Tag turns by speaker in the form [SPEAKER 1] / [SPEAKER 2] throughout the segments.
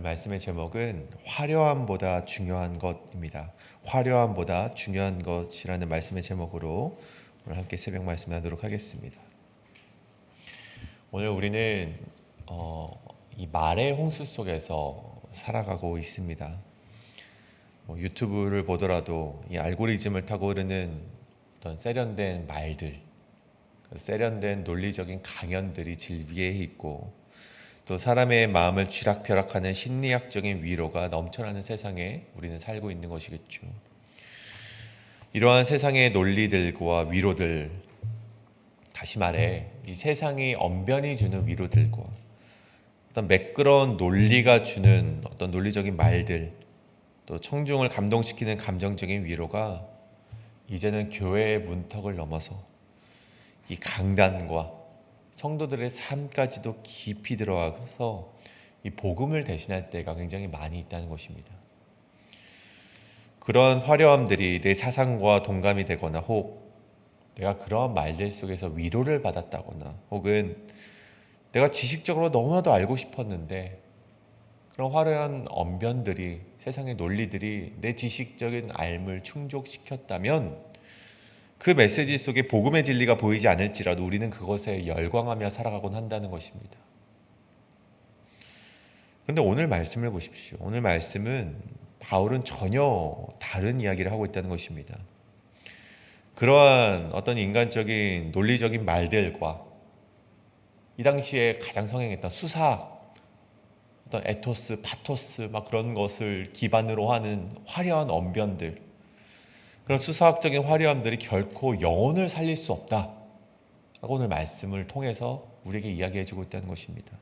[SPEAKER 1] 말씀의 제목은 화려함보다 중요한 것입니다. 화려함보다 중요한 것이라는 말씀의 제목으로 오늘 함께 새벽 말씀 나누도록 하겠습니다. 오늘 우리는 이 말의 홍수 속에서 살아가고 있습니다. 유튜브를 보더라도 이 알고리즘을 타고 흐르는 어떤 세련된 말들, 세련된 논리적인 강연들이 질비해 있고, 또 사람의 마음을 쥐락펴락하는 심리학적인 위로가 넘쳐나는 세상에 우리는 살고 있는 것이겠죠. 이러한 세상의 논리들과 위로들, 다시 말해 이 세상이 언변이 주는 위로들과 어떤 매끄러운 논리가 주는 어떤 논리적인 말들, 또 청중을 감동시키는 감정적인 위로가 이제는 교회의 문턱을 넘어서 이 강단과 성도들의 삶까지도 깊이 들어가서 이 복음을 대신할 때가 굉장히 많이 있다는 것입니다. 그런 화려함들이 내 사상과 동감이 되거나, 혹 내가 그러한 말들 속에서 위로를 받았다거나, 혹은 내가 지식적으로 너무나도 알고 싶었는데 그런 화려한 언변들이, 세상의 논리들이 내 지식적인 알을 충족시켰다면 그 메시지 속에 복음의 진리가 보이지 않을지라도 우리는 그것에 열광하며 살아가곤 한다는 것입니다. 그런데 오늘 말씀을 보십시오. 오늘 말씀은 바울은 전혀 다른 이야기를 하고 있다는 것입니다. 그러한 어떤 인간적인 논리적인 말들과 이 당시에 가장 성행했던 수사학, 어떤 에토스, 파토스 막 그런 것을 기반으로 하는 화려한 언변들, 그런 수사학적인 화려함들이 결코 영혼을 살릴 수 없다 라고 오늘 말씀을 통해서 우리에게 이야기해주고 있다는 것입니다.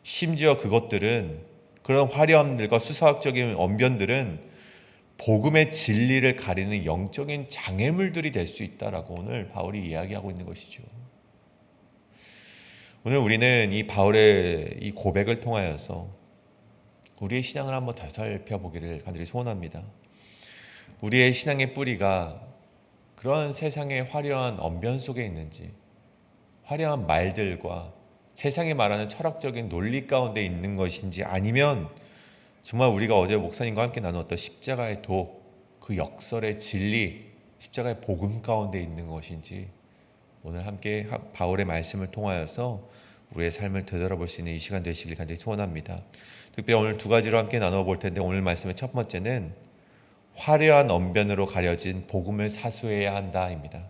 [SPEAKER 1] 심지어 그것들은, 그런 화려함들과 수사학적인 언변들은 복음의 진리를 가리는 영적인 장애물들이 될 수 있다라고 오늘 바울이 이야기하고 있는 것이죠. 오늘 우리는 이 바울의 이 고백을 통하여서 우리의 신앙을 한번 더 살펴보기를 간절히 소원합니다. 우리의 신앙의 뿌리가 그런 세상의 화려한 언변 속에 있는지, 화려한 말들과 세상이 말하는 철학적인 논리 가운데 있는 것인지, 아니면 정말 우리가 어제 목사님과 함께 나누었던 십자가의 도, 그 역설의 진리, 십자가의 복음 가운데 있는 것인지, 오늘 함께 바울의 말씀을 통하여서 우리의 삶을 되돌아볼 수 있는 이 시간 되시길 간절히 소원합니다. 특별히 오늘 두 가지로 함께 나누어 볼 텐데, 오늘 말씀의 첫 번째는 화려한 언변으로 가려진 복음을 사수해야 한다입니다.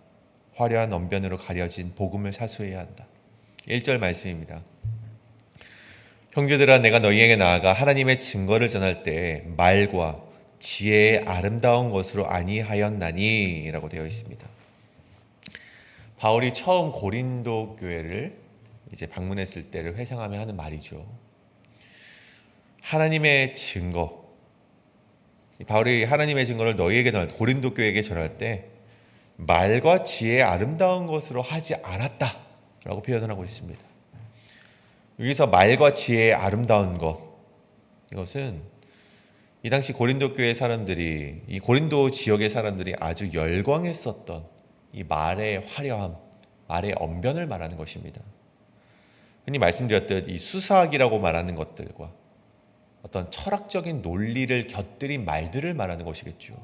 [SPEAKER 1] 화려한 언변으로 가려진 복음을 사수해야 한다. 1절 말씀입니다. 형제들아, 내가 너희에게 나아가 하나님의 증거를 전할 때 말과 지혜의 아름다운 것으로 아니하였나니 라고 되어 있습니다. 바울이 처음 고린도 교회를 이제 방문했을 때를 회상하며 하는 말이죠. 하나님의 증거, 바울이 하나님의 증거를 너희에게 전할 때, 고린도 교회에게 전할 때 말과 지혜의 아름다운 것으로 하지 않았다 라고 표현을 하고 있습니다. 여기서 말과 지혜의 아름다운 것, 이것은 이 당시 고린도 교회 사람들이, 이 고린도 지역의 사람들이 아주 열광했었던 이 말의 화려함, 말의 언변을 말하는 것입니다. 흔히 말씀드렸듯 이 수사학이라고 말하는 것들과 어떤 철학적인 논리를 곁들인 말들을 말하는 것이겠죠.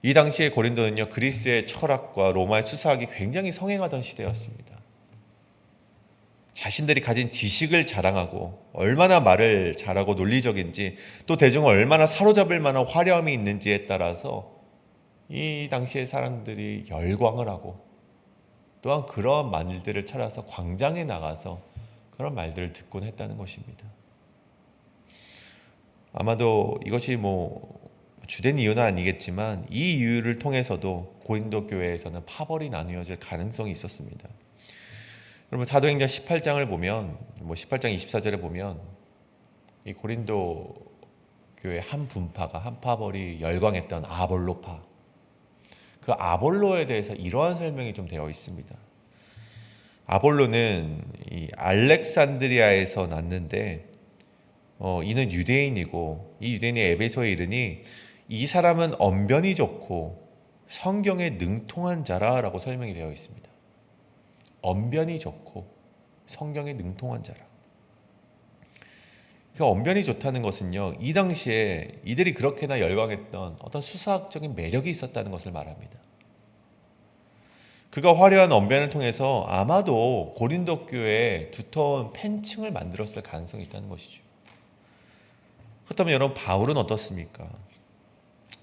[SPEAKER 1] 이 당시의 고린도는요, 그리스의 철학과 로마의 수사학이 굉장히 성행하던 시대였습니다. 자신들이 가진 지식을 자랑하고 얼마나 말을 잘하고 논리적인지, 또 대중을 얼마나 사로잡을 만한 화려함이 있는지에 따라서 이 당시의 사람들이 열광을 하고, 또한 그러한 말들을 찾아서 광장에 나가서 그런 말들을 듣곤 했다는 것입니다. 아마도 이것이 주된 이유는 아니겠지만 이 이유를 통해서도 고린도 교회에서는 파벌이 나누어질 가능성이 있었습니다. 여러분, 사도행전 18장을 보면, 18장 24절에 보면 이 고린도 교회 한 분파가, 한 파벌이 열광했던 아볼로파, 그 아볼로에 대해서 이러한 설명이 좀 되어 있습니다. 아볼로는 이 알렉산드리아에서 났는데 이는 유대인이고, 이 유대인이 에베소에 이르니 이 사람은 언변이 좋고 성경에 능통한 자라라고 설명이 되어 있습니다. 언변이 좋고 성경에 능통한 자라. 그 언변이 좋다는 것은요, 이 당시에 이들이 그렇게나 열광했던 어떤 수사학적인 매력이 있었다는 것을 말합니다. 그가 화려한 언변을 통해서 아마도 고린도 교회에 두터운 팬층을 만들었을 가능성이 있다는 것이죠. 그렇다면 여러분, 바울은 어떻습니까?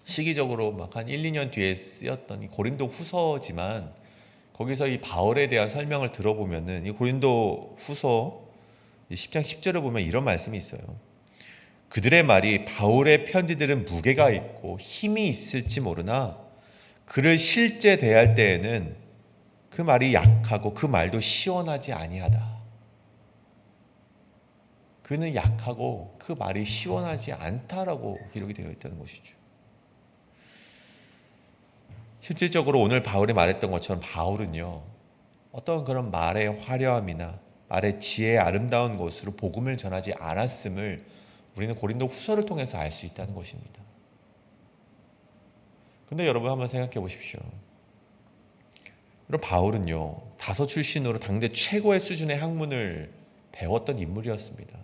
[SPEAKER 1] 시기적으로 막 한 1, 2년 뒤에 쓰였던 이 고린도 후서지만 거기서 이 바울에 대한 설명을 들어보면은 이 고린도 후서 10장 10절을 보면 이런 말씀이 있어요. 그들의 말이 바울의 편지들은 무게가 있고 힘이 있을지 모르나 그를 실제 대할 때에는 그 말이 약하고 그 말도 시원하지 아니하다. 그는 약하고 그 말이 시원하지 않다라고 기록이 되어 있다는 것이죠. 실질적으로 오늘 바울이 말했던 것처럼 바울은요, 어떤 그런 말의 화려함이나 말의 지혜의 아름다운 것으로 복음을 전하지 않았음을 우리는 고린도 후서를 통해서 알 수 있다는 것입니다. 근데 여러분 한번 생각해 보십시오. 여러분, 바울은요, 다소 출신으로 당대 최고의 수준의 학문을 배웠던 인물이었습니다.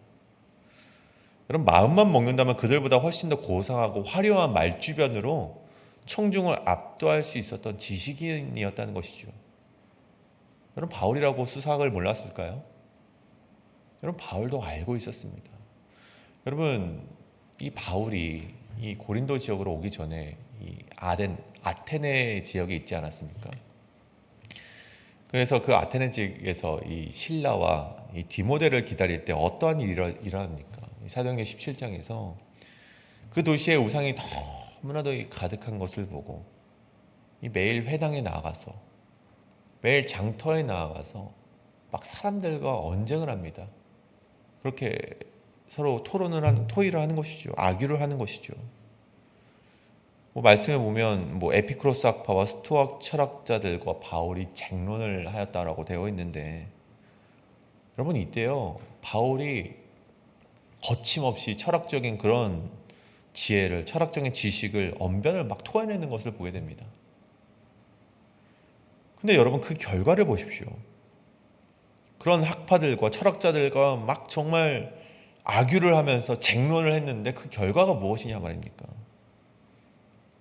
[SPEAKER 1] 여러분, 마음만 먹는다면 그들보다 훨씬 더 고상하고 화려한 말주변으로 청중을 압도할 수 있었던 지식인이었다는 것이죠. 여러분, 바울이라고 수사학을 몰랐을까요? 여러분, 바울도 알고 있었습니다. 여러분, 이 바울이 이 고린도 지역으로 오기 전에 이 아테네 지역에 있지 않았습니까? 그래서 그 아테네 지역에서 이 신라와 이 디모데를 기다릴 때 어떠한 일이 일어납니까? 사도행전 17장에서 그 도시의 우상이 너무나도 가득한 것을 보고 이 매일 회당에 나아가서 매일 장터에 나아가서 막 사람들과 언쟁을 합니다. 그렇게 서로 토의를 하는 것이죠. 악유를 하는 것이죠. 말씀에 보면 에피크로스 학파와 스토아 철학자들과 바울이 쟁론을 하였다라고 되어 있는데, 여러분, 이때요, 바울이 거침없이 철학적인 그런 지혜를, 철학적인 지식을, 언변을 막 토해내는 것을 보게 됩니다. 근데 여러분, 그 결과를 보십시오. 그런 학파들과 철학자들과 막 정말 악유를 하면서 쟁론을 했는데 그 결과가 무엇이냐 말입니까?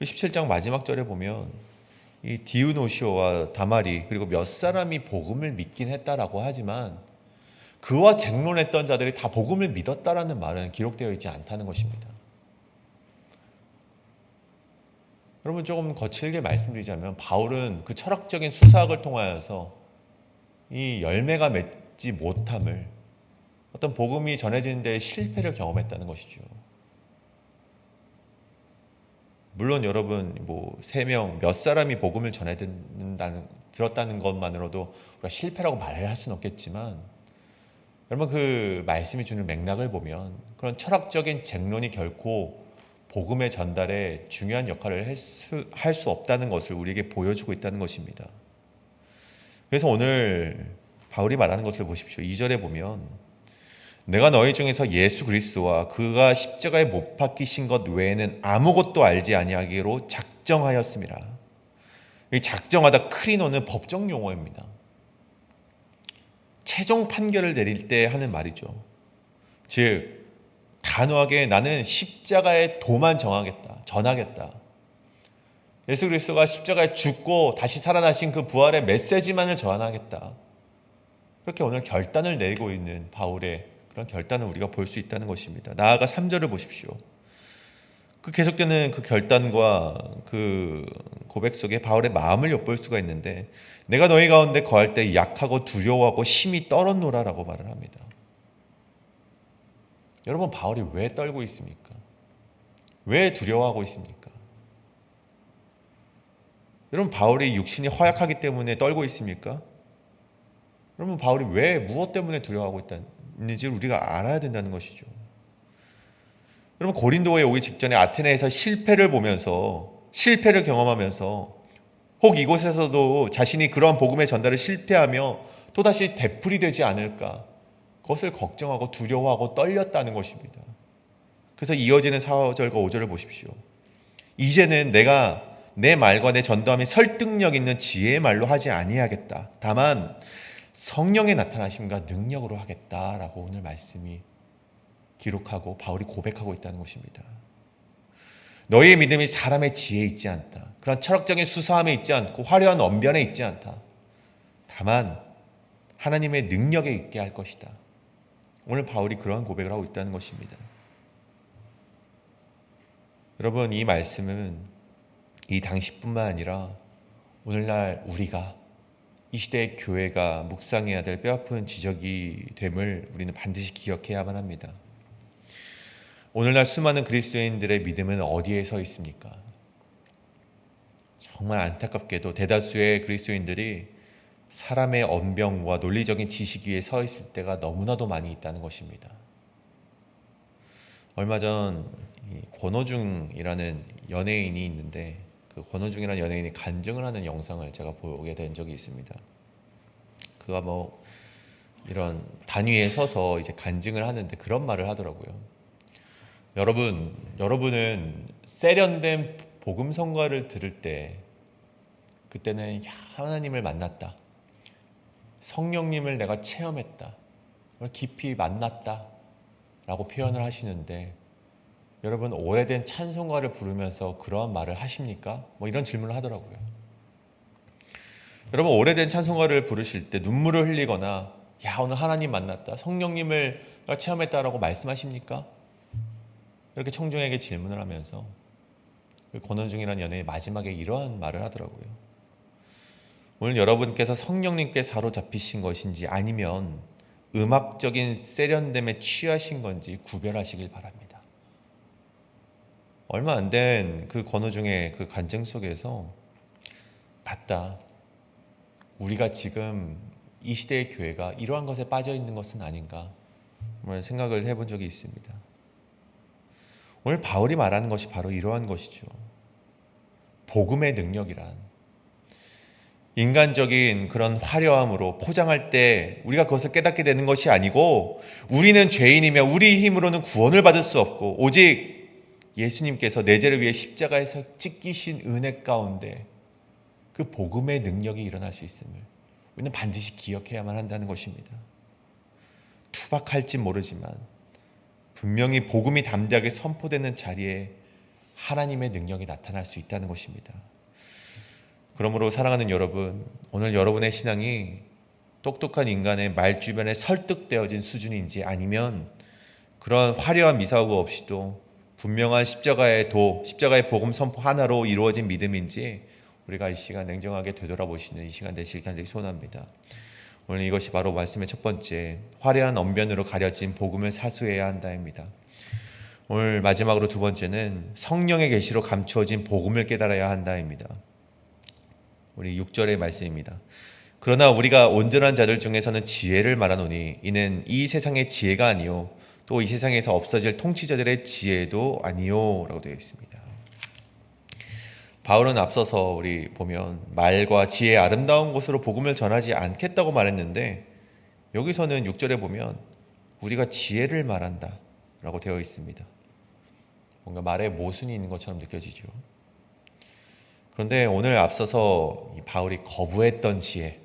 [SPEAKER 1] 17장 마지막 절에 보면 이 디우노시오와 다마리 그리고 몇 사람이 복음을 믿긴 했다라고 하지만 그와 쟁론했던 자들이 다 복음을 믿었다라는 말은 기록되어 있지 않다는 것입니다. 여러분, 조금 거칠게 말씀드리자면 바울은 그 철학적인 수사학을 통하여서 이 열매가 맺지 못함을, 어떤 복음이 전해지는 데 실패를 경험했다는 것이죠. 물론 여러분, 3명 몇 사람이 복음을 들었다는 것만으로도 우리가 실패라고 말을 할 수는 없겠지만, 여러분, 그 말씀이 주는 맥락을 보면 그런 철학적인 쟁론이 결코 복음의 전달에 중요한 역할을 할 수 없다는 것을 우리에게 보여주고 있다는 것입니다. 그래서 오늘 바울이 말하는 것을 보십시오. 2절에 보면 내가 너희 중에서 예수 그리스도와 그가 십자가에 못 박히신 것 외에는 아무것도 알지 아니하기로 작정하였음이라. 이 작정하다, 크리노는 법정 용어입니다. 최종 판결을 내릴 때 하는 말이죠. 즉 단호하게 나는 십자가의 도만 전하겠다. 예수 그리스도가 십자가에 죽고 다시 살아나신 그 부활의 메시지만을 전하겠다. 그렇게 오늘 결단을 내리고 있는 바울의 그런 결단을 우리가 볼 수 있다는 것입니다. 나아가 3절을 보십시오. 그 계속되는 그 결단과 그 고백 속에 바울의 마음을 엿볼 수가 있는데, 내가 너희 가운데 거할 때 약하고 두려워하고 심히 떨었노라라고 말을 합니다. 여러분, 바울이 왜 떨고 있습니까? 왜 두려워하고 있습니까? 여러분, 바울이 육신이 허약하기 때문에 떨고 있습니까? 여러분, 바울이 왜 무엇 때문에 두려워하고 있는지를 우리가 알아야 된다는 것이죠. 여러분, 고린도에 오기 직전에 아테네에서 실패를 경험하면서 혹 이곳에서도 자신이 그러한 복음의 전달을 실패하며 또다시 되풀이되지 않을까, 그것을 걱정하고 두려워하고 떨렸다는 것입니다. 그래서 이어지는 4절과 5절을 보십시오. 이제는 내가 내 말과 내 전도함이 설득력 있는 지혜의 말로 하지 아니하겠다. 다만 성령의 나타나심과 능력으로 하겠다라고 오늘 말씀이 기록하고 바울이 고백하고 있다는 것입니다. 너희의 믿음이 사람의 지혜에 있지 않다. 그런 철학적인 수사함에 있지 않고 화려한 언변에 있지 않다. 다만 하나님의 능력에 있게 할 것이다. 오늘 바울이 그러한 고백을 하고 있다는 것입니다. 여러분, 이 말씀은 이 당시뿐만 아니라 오늘날 우리가 이 시대의 교회가 묵상해야 될 뼈아픈 지적이 됨을 우리는 반드시 기억해야만 합니다. 오늘날 수많은 그리스도인들의 믿음은 어디에 서 있습니까? 정말 안타깝게도 대다수의 그리스도인들이 사람의 언변과 논리적인 지식 위에 서 있을 때가 너무나도 많이 있다는 것입니다. 얼마 전 권호중이라는 연예인이 있는데 그 권호중이라는 연예인이 간증을 하는 영상을 제가 보게 된 적이 있습니다. 그가 이런 단위에 서서 이제 간증을 하는데 그런 말을 하더라고요. 여러분은 세련된 복음 성가를 들을 때 그때는 하나님을 만났다. 성령님을 내가 체험했다. 깊이 만났다. 라고 표현을 하시는데 여러분 오래된 찬송가를 부르면서 그러한 말을 하십니까? 이런 질문을 하더라고요. 여러분 오래된 찬송가를 부르실 때 눈물을 흘리거나 오늘 하나님 만났다. 성령님을 내가 체험했다라고 말씀하십니까? 이렇게 청중에게 질문을 하면서 권원중이라는 연예인이 마지막에 이러한 말을 하더라고요. 오늘 여러분께서 성령님께 사로잡히신 것인지 아니면 음악적인 세련됨에 취하신 건지 구별하시길 바랍니다. 얼마 안 된 그 권호중의 그 간증 속에서 맞다. 우리가 지금 이 시대의 교회가 이러한 것에 빠져 있는 것은 아닌가 정말 생각을 해본 적이 있습니다. 오늘 바울이 말하는 것이 바로 이러한 것이죠. 복음의 능력이란 인간적인 그런 화려함으로 포장할 때 우리가 그것을 깨닫게 되는 것이 아니고 우리는 죄인이며 우리 힘으로는 구원을 받을 수 없고 오직 예수님께서 내 죄를 위해 십자가에서 찢기신 은혜 가운데 그 복음의 능력이 일어날 수 있음을 우리는 반드시 기억해야만 한다는 것입니다. 투박할지 모르지만 분명히 복음이 담대하게 선포되는 자리에 하나님의 능력이 나타날 수 있다는 것입니다. 그러므로 사랑하는 여러분, 오늘 여러분의 신앙이 똑똑한 인간의 말 주변에 설득되어진 수준인지 아니면 그런 화려한 미사오고 없이도 분명한 십자가의 복음 선포 하나로 이루어진 믿음인지 우리가 이 시간 냉정하게 되돌아보시는 이 시간 되시길 간절히 소원합니다. 오늘 이것이 바로 말씀의 첫 번째, 화려한 언변으로 가려진 복음을 사수해야 한다입니다. 오늘 마지막으로 두 번째는 성령의 계시로 감추어진 복음을 깨달아야 한다입니다. 우리 6절의 말씀입니다. 그러나 우리가 온전한 자들 중에서는 지혜를 말하노니 이는 이 세상의 지혜가 아니요 또 이 세상에서 없어질 통치자들의 지혜도 아니요 라고 되어 있습니다. 바울은 앞서서 우리 보면 말과 지혜의 아름다운 곳으로 복음을 전하지 않겠다고 말했는데 여기서는 6절에 보면 우리가 지혜를 말한다 라고 되어 있습니다. 뭔가 말에 모순이 있는 것처럼 느껴지죠. 그런데 오늘 앞서서 바울이 거부했던 지혜,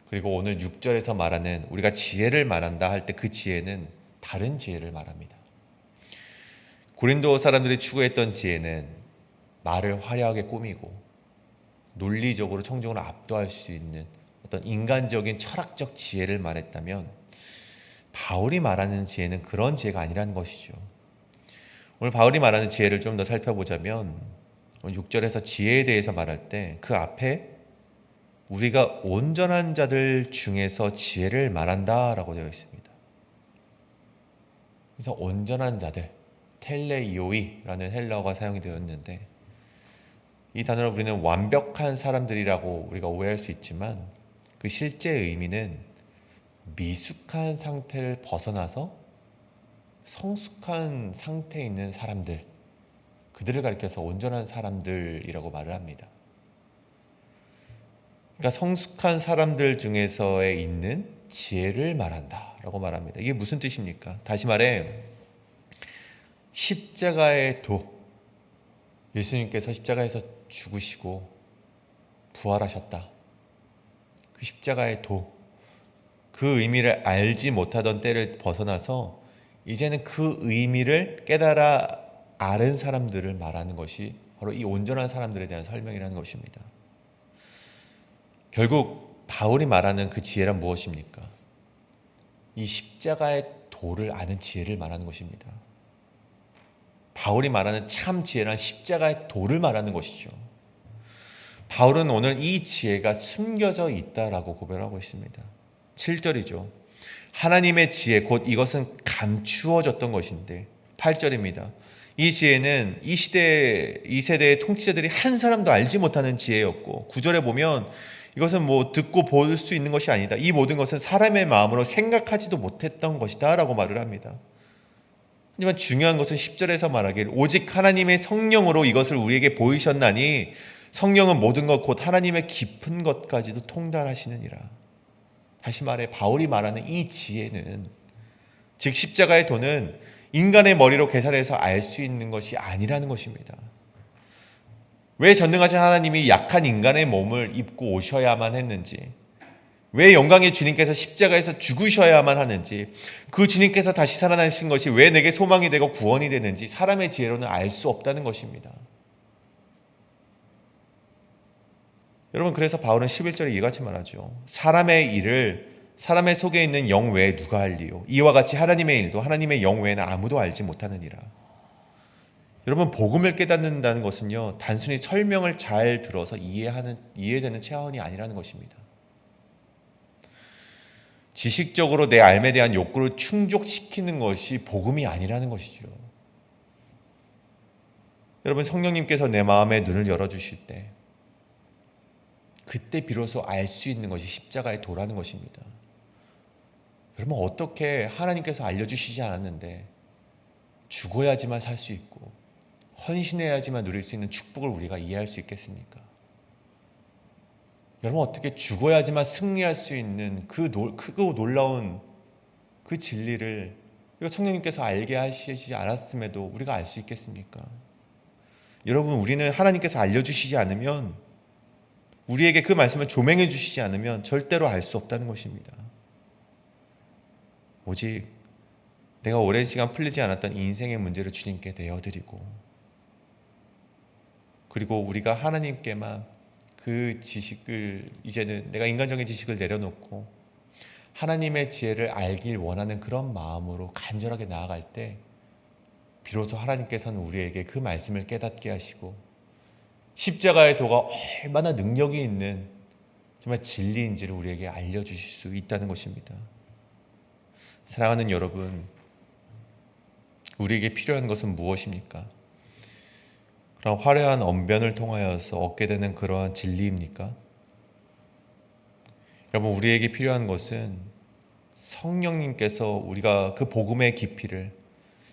[SPEAKER 1] 그리고 오늘 6절에서 말하는 우리가 지혜를 말한다 할 때 그 지혜는 다른 지혜를 말합니다. 고린도 사람들이 추구했던 지혜는 말을 화려하게 꾸미고 논리적으로 청중을 압도할 수 있는 어떤 인간적인 철학적 지혜를 말했다면 바울이 말하는 지혜는 그런 지혜가 아니라는 것이죠. 오늘 바울이 말하는 지혜를 좀 더 살펴보자면 6절에서 지혜에 대해서 말할 때 그 앞에 우리가 온전한 자들 중에서 지혜를 말한다 라고 되어 있습니다. 그래서 온전한 자들, 텔레이오이라는 헬라어가 사용이 되었는데 이 단어를 우리는 완벽한 사람들이라고 우리가 오해할 수 있지만 그 실제 의미는 미숙한 상태를 벗어나서 성숙한 상태에 있는 사람들, 그들을 가리켜서 온전한 사람들이라고 말을 합니다. 그러니까 성숙한 사람들 중에서에 있는 지혜를 말한다라고 말합니다. 이게 무슨 뜻입니까? 다시 말해 십자가의 도, 예수님께서 십자가에서 죽으시고 부활하셨다. 그 십자가의 도, 그 의미를 알지 못하던 때를 벗어나서 이제는 그 의미를 깨달아 아는 사람들을 말하는 것이 바로 이 온전한 사람들에 대한 설명이라는 것입니다. 결국 바울이 말하는 그 지혜란 무엇입니까? 이 십자가의 도를 아는 지혜를 말하는 것입니다. 바울이 말하는 참 지혜란 십자가의 도를 말하는 것이죠. 바울은 오늘 이 지혜가 숨겨져 있다라고 고백하고 있습니다. 7절이죠. 하나님의 지혜 곧 이것은 감추어졌던 것인데 8절입니다. 이 지혜는 이 세대의 통치자들이 한 사람도 알지 못하는 지혜였고 9절에 보면 이것은 듣고 볼 수 있는 것이 아니다. 이 모든 것은 사람의 마음으로 생각하지도 못했던 것이다 라고 말을 합니다. 하지만 중요한 것은 10절에서 말하길 오직 하나님의 성령으로 이것을 우리에게 보이셨나니 성령은 모든 것 곧 하나님의 깊은 것까지도 통달하시느니라. 다시 말해 바울이 말하는 이 지혜는 즉 십자가의 도는 인간의 머리로 계산해서 알 수 있는 것이 아니라는 것입니다. 왜 전능하신 하나님이 약한 인간의 몸을 입고 오셔야만 했는지, 왜 영광의 주님께서 십자가에서 죽으셔야만 하는지, 그 주님께서 다시 살아나신 것이 왜 내게 소망이 되고 구원이 되는지 사람의 지혜로는 알 수 없다는 것입니다. 여러분, 그래서 바울은 11절에 이같이 말하죠. 사람의 일을 사람의 속에 있는 영 외에 누가 알리요? 이와 같이 하나님의 일도 하나님의 영 외에는 아무도 알지 못하느니라. 여러분, 복음을 깨닫는다는 것은요, 단순히 설명을 잘 들어서 이해되는 차원이 아니라는 것입니다. 지식적으로 내 삶에 대한 욕구를 충족시키는 것이 복음이 아니라는 것이죠. 여러분, 성령님께서 내 마음의 눈을 열어주실 때 그때 비로소 알 수 있는 것이 십자가의 도라는 것입니다. 여러분, 어떻게 하나님께서 알려주시지 않았는데 죽어야지만 살 수 있고 헌신해야지만 누릴 수 있는 축복을 우리가 이해할 수 있겠습니까? 여러분, 어떻게 죽어야지만 승리할 수 있는 크고 놀라운 그 진리를 성령님께서 알게 하시지 않았음에도 우리가 알 수 있겠습니까? 여러분, 우리는 하나님께서 알려주시지 않으면, 우리에게 그 말씀을 조명해 주시지 않으면 절대로 알 수 없다는 것입니다. 오직 내가 오랜 시간 풀리지 않았던 인생의 문제를 주님께 내어드리고, 그리고 우리가 하나님께만 그 지식을, 이제는 내가 인간적인 지식을 내려놓고 하나님의 지혜를 알길 원하는 그런 마음으로 간절하게 나아갈 때 비로소 하나님께서는 우리에게 그 말씀을 깨닫게 하시고 십자가의 도가 얼마나 능력이 있는 정말 진리인지를 우리에게 알려주실 수 있다는 것입니다. 사랑하는 여러분, 우리에게 필요한 것은 무엇입니까? 그런 화려한 언변을 통하여서 얻게 되는 그러한 진리입니까? 여러분, 우리에게 필요한 것은 성령님께서 우리가 그 복음의 깊이를,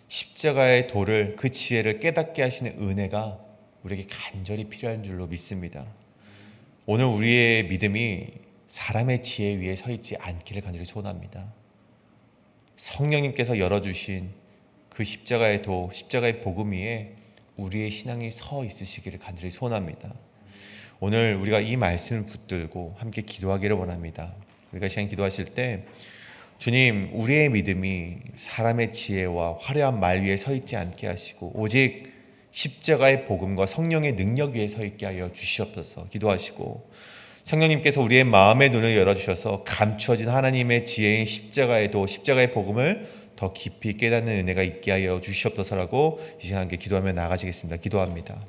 [SPEAKER 1] 십자가의 도를, 그 지혜를 깨닫게 하시는 은혜가 우리에게 간절히 필요한 줄로 믿습니다. 오늘 우리의 믿음이 사람의 지혜 위에 서 있지 않기를 간절히 소원합니다. 성령님께서 열어주신 그 십자가의 도, 십자가의 복음 위에 우리의 신앙이 서 있으시기를 간절히 소원합니다. 오늘 우리가 이 말씀을 붙들고 함께 기도하기를 원합니다. 우리가 시간 기도하실 때, 주님, 우리의 믿음이 사람의 지혜와 화려한 말 위에 서 있지 않게 하시고 오직 십자가의 복음과 성령의 능력 위에 서 있게 하여 주시옵소서 기도하시고, 성령님께서 우리의 마음의 눈을 열어주셔서 감추어진 하나님의 지혜인 십자가의 도, 십자가의 복음을 더 깊이 깨닫는 은혜가 있게 하여 주시옵소서라고 이 시간 함께 기도하며 나아가시겠습니다. 기도합니다.